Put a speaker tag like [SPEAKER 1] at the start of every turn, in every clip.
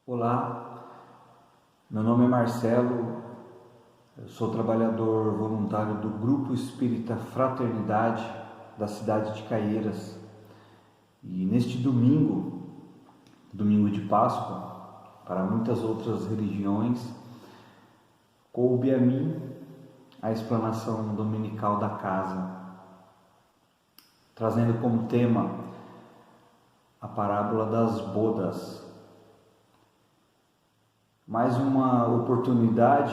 [SPEAKER 1] Olá, meu nome é Marcelo, eu sou trabalhador voluntário do Grupo Espírita Fraternidade da cidade de Caieiras. E neste domingo de Páscoa, para muitas outras religiões, coube a mim a explanação dominical da casa, trazendo como tema a parábola das bodas. Mais uma oportunidade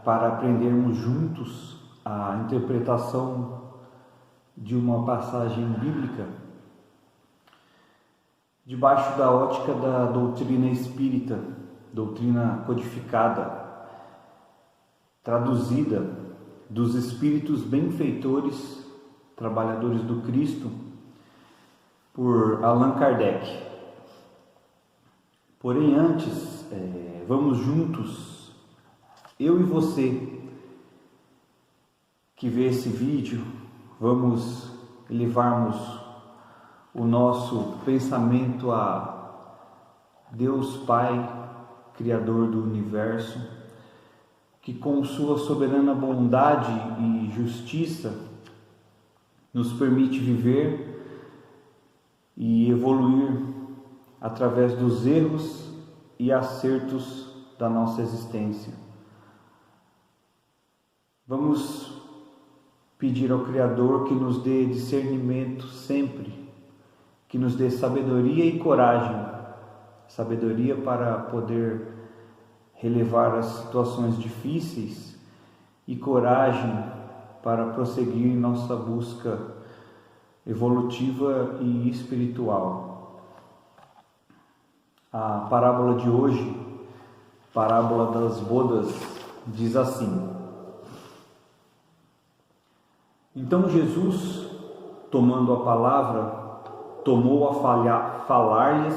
[SPEAKER 1] para aprendermos juntos a interpretação de uma passagem bíblica debaixo da ótica da doutrina espírita, doutrina codificada, traduzida dos espíritos benfeitores, trabalhadores do Cristo, por Allan Kardec. Porém, antes, vamos juntos, eu e você, que vê esse vídeo, vamos elevarmos o nosso pensamento a Deus Pai, Criador do Universo, que com sua soberana bondade e justiça nos permite viver e evoluir através dos erros e acertos da nossa existência. Vamos pedir ao Criador que nos dê discernimento sempre, que nos dê sabedoria e coragem, sabedoria para poder relevar as situações difíceis e coragem para prosseguir em nossa busca evolutiva e espiritual. A parábola de hoje, parábola das bodas, diz assim: Então Jesus, tomando a palavra, tomou a falar-lhes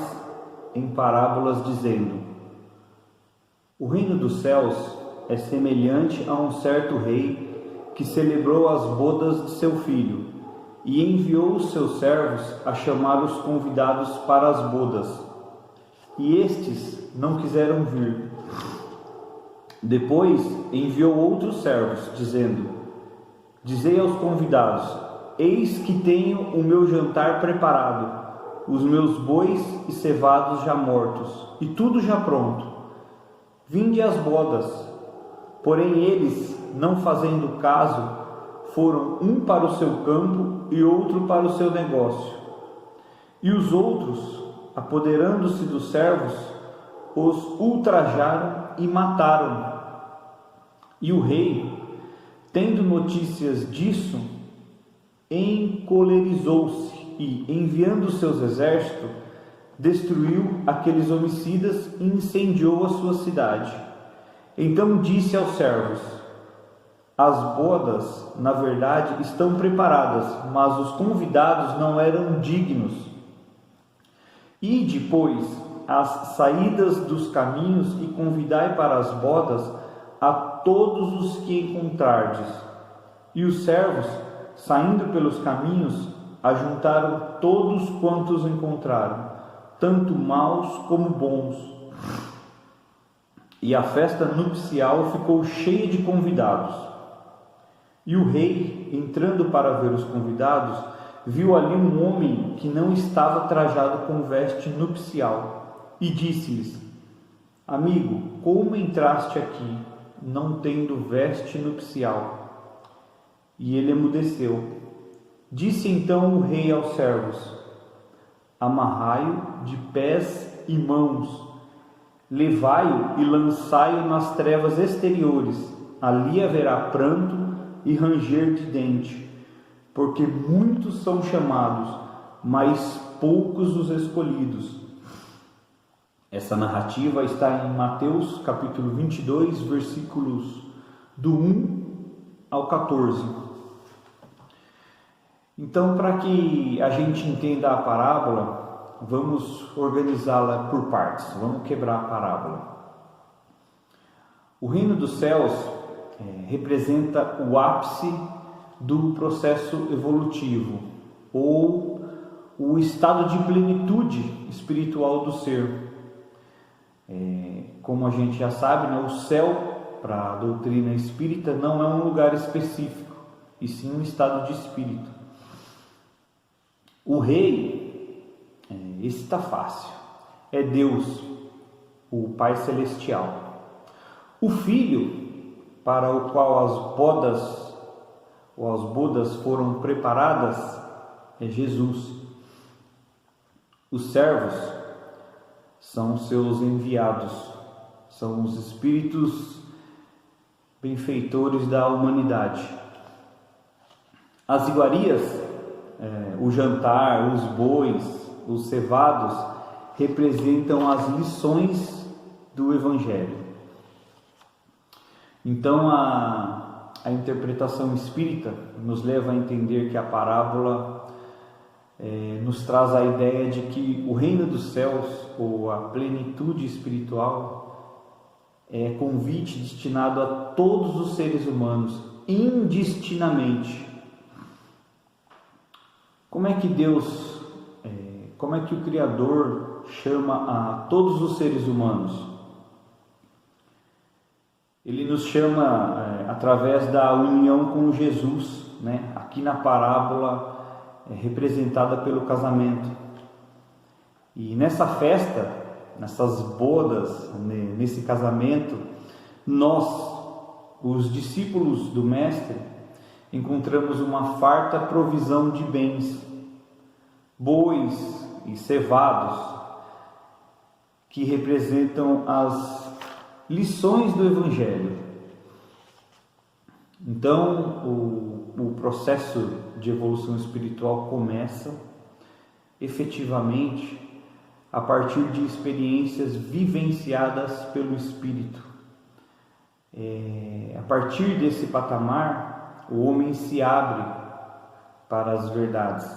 [SPEAKER 1] em parábolas, dizendo: O reino dos céus é semelhante a um certo rei que celebrou as bodas de seu filho e enviou os seus servos a chamar os convidados para as bodas. E estes não quiseram vir. Depois enviou outros servos, dizendo: Dizei aos convidados: Eis que tenho o meu jantar preparado, os meus bois e cevados já mortos, e tudo já pronto. Vinde às bodas. Porém eles, não fazendo caso, foram um para o seu campo e outro para o seu negócio. E os outros, apoderando-se dos servos, os ultrajaram e mataram. E o rei, tendo notícias disso, encolerizou-se e, enviando seus exércitos, destruiu aqueles homicidas e incendiou a sua cidade. Então disse aos servos: As bodas, na verdade, estão preparadas, mas os convidados não eram dignos. Ide, pois, às saídas dos caminhos e convidai para as bodas a todos os que encontrardes. E os servos, saindo pelos caminhos, ajuntaram todos quantos encontraram, tanto maus como bons. E a festa nupcial ficou cheia de convidados. E o rei, entrando para ver os convidados, viu ali um homem que não estava trajado com veste nupcial, e disse-lhes: Amigo, como entraste aqui, não tendo veste nupcial? E ele emudeceu. Disse então o rei aos servos: Amarrai-o de pés e mãos, levai-o e lançai-o nas trevas exteriores, ali haverá pranto e ranger de dente, porque muitos são chamados, mas poucos os escolhidos. Essa narrativa está em Mateus capítulo 22, versículos do 1 ao 14. Então, para que a gente entenda a parábola, vamos organizá-la por partes, vamos quebrar a parábola. O reino dos céus representa o ápice do processo evolutivo, ou o estado de plenitude espiritual do ser. como a gente já sabe, né, o céu, para a doutrina espírita, não é um lugar específico, e sim um estado de espírito. O rei, esse está fácil, é Deus, o Pai Celestial. O Filho, para o qual as bodas ou as bodas foram preparadas, é Jesus. Os servos são seus enviados, são os espíritos benfeitores da humanidade. As iguarias, o jantar, os bois, os cevados, representam as lições do Evangelho. Então, a interpretação espírita nos leva a entender que a parábola nos traz a ideia de que o reino dos céus, ou a plenitude espiritual, é convite destinado a todos os seres humanos, indistintamente. Como é que Deus, como é que o Criador chama a todos os seres humanos? Ele nos chama através da união com Jesus, né? Aqui na parábola representada pelo casamento. E nessa festa, nessas bodas, nesse casamento, nós, os discípulos do Mestre, encontramos uma farta provisão de bens, bois e cevados, que representam as lições do Evangelho. Então, o processo de evolução espiritual começa efetivamente a partir de experiências vivenciadas pelo Espírito. A partir desse patamar, o homem se abre para as verdades.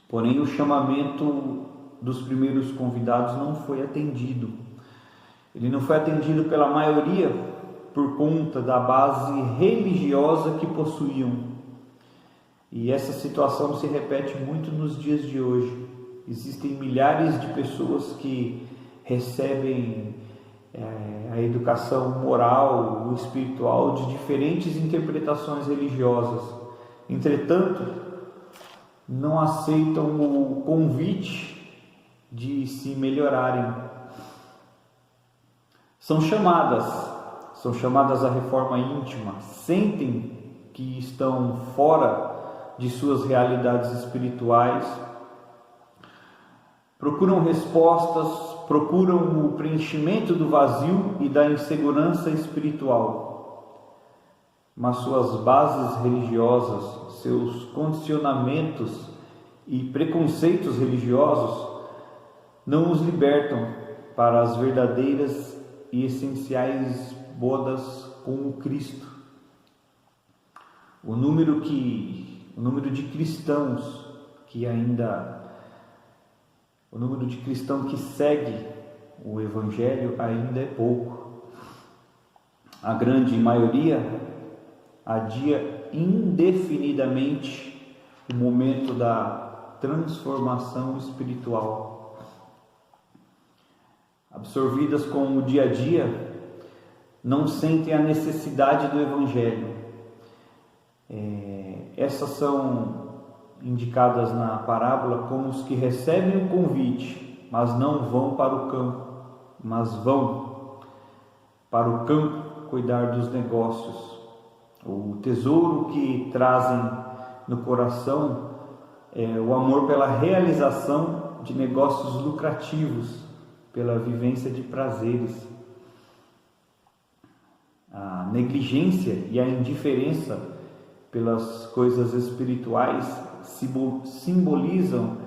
[SPEAKER 1] Porém, o chamamento dos primeiros convidados não foi atendido. Ele não foi atendido pela maioria por conta da base religiosa que possuíam. E essa situação se repete muito nos dias de hoje. Existem milhares de pessoas que recebem a educação moral ou espiritual de diferentes interpretações religiosas. Entretanto, não aceitam o convite de se melhorarem. São chamadas à reforma íntima, sentem que estão fora de suas realidades espirituais, procuram respostas, procuram o preenchimento do vazio e da insegurança espiritual. Mas suas bases religiosas, seus condicionamentos e preconceitos religiosos não os libertam para as verdadeiras e essenciais bodas com o Cristo. O número de cristãos que segue o Evangelho ainda é pouco. A grande maioria adia indefinidamente o momento da transformação espiritual. Absorvidas com o dia a dia, não sentem a necessidade do Evangelho. Essas são indicadas na parábola como os que recebem o convite, mas não vão para o campo, mas vão para o campo cuidar dos negócios. O tesouro que trazem no coração é o amor pela realização de negócios lucrativos, pela vivência de prazeres. A negligência e a indiferença pelas coisas espirituais simbolizam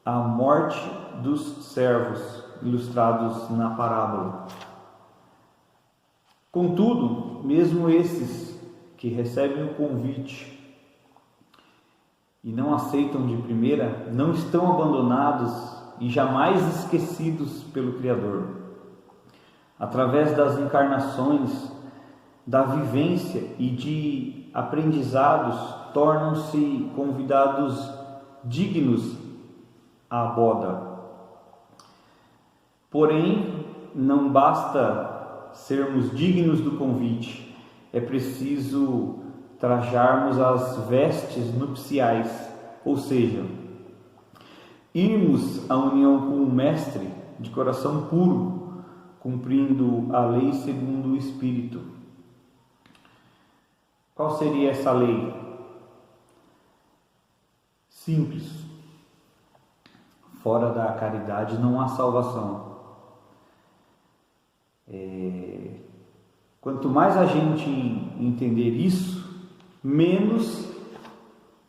[SPEAKER 1] a morte dos servos ilustrados na parábola. Contudo, mesmo esses que recebem o convite e não aceitam de primeira, não estão abandonados e jamais esquecidos pelo Criador. Através das encarnações, da vivência e de aprendizados, tornam-se convidados dignos à boda. Porém, não basta sermos dignos do convite, é preciso trajarmos as vestes nupciais, ou seja, irmos à união com o Mestre de coração puro, cumprindo a lei segundo o Espírito. Qual seria essa lei? Simples. Fora da caridade não há salvação. Quanto mais a gente entender isso, menos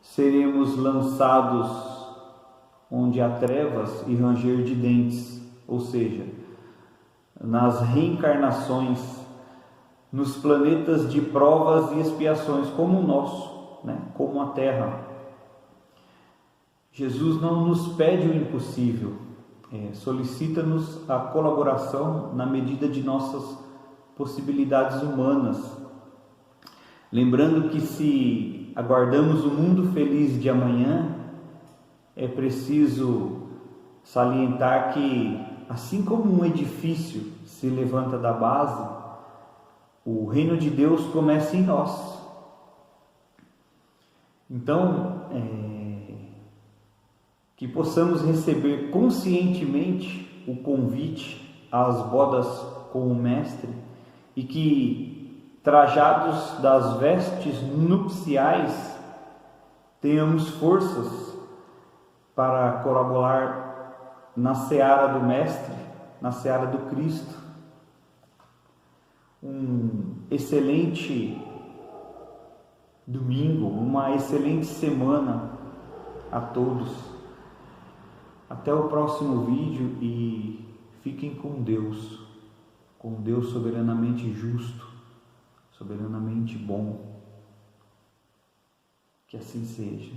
[SPEAKER 1] seremos lançados onde há trevas e ranger de dentes, ou seja, nas reencarnações, nos planetas de provas e expiações, como o nosso, como a Terra. Jesus não nos pede o impossível, solicita-nos a colaboração na medida de nossas possibilidades humanas. Lembrando que se aguardamos o mundo feliz de amanhã, é preciso salientar que, assim como um edifício se levanta da base, o reino de Deus começa em nós. Então, que possamos receber conscientemente o convite às bodas com o Mestre e que, trajados das vestes nupciais, tenhamos forças para colaborar na seara do Mestre, na seara do Cristo. Um excelente domingo, uma excelente semana a todos. Até o próximo vídeo e fiquem com Deus soberanamente justo, soberanamente bom. Que assim seja.